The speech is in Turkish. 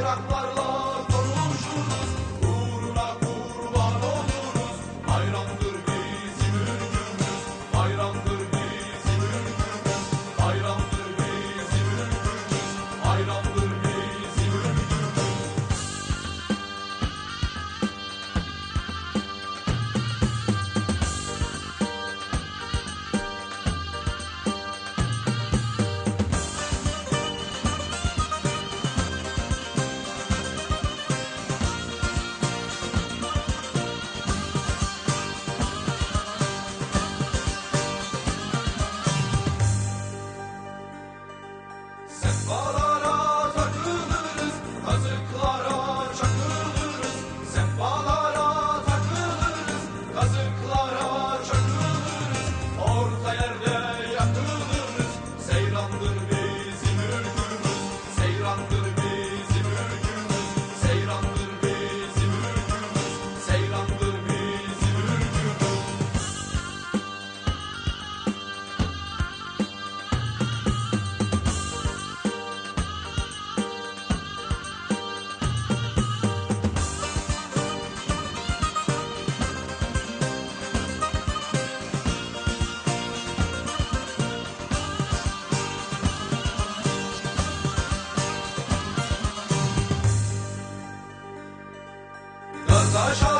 bayraklarla konuşuruz, uğruna kurban oluruz. Bayramdır bizim ülkümüz, bayramdır bizim ülkümüz, bayramdır bizim ülkümüz, bayramdır bizim ülkümüz. Sehpalara takılırız, kazıklara çakılırız. Sehpalara takılırız, kazıklara çakılırız. Orta yerde yakılırız. Seyrandır bizim ülkümüz, seyrandır bizim ülkümüz, seyrandır bizim ülkümüz, seyrandır bizim ülkümüz. Taşa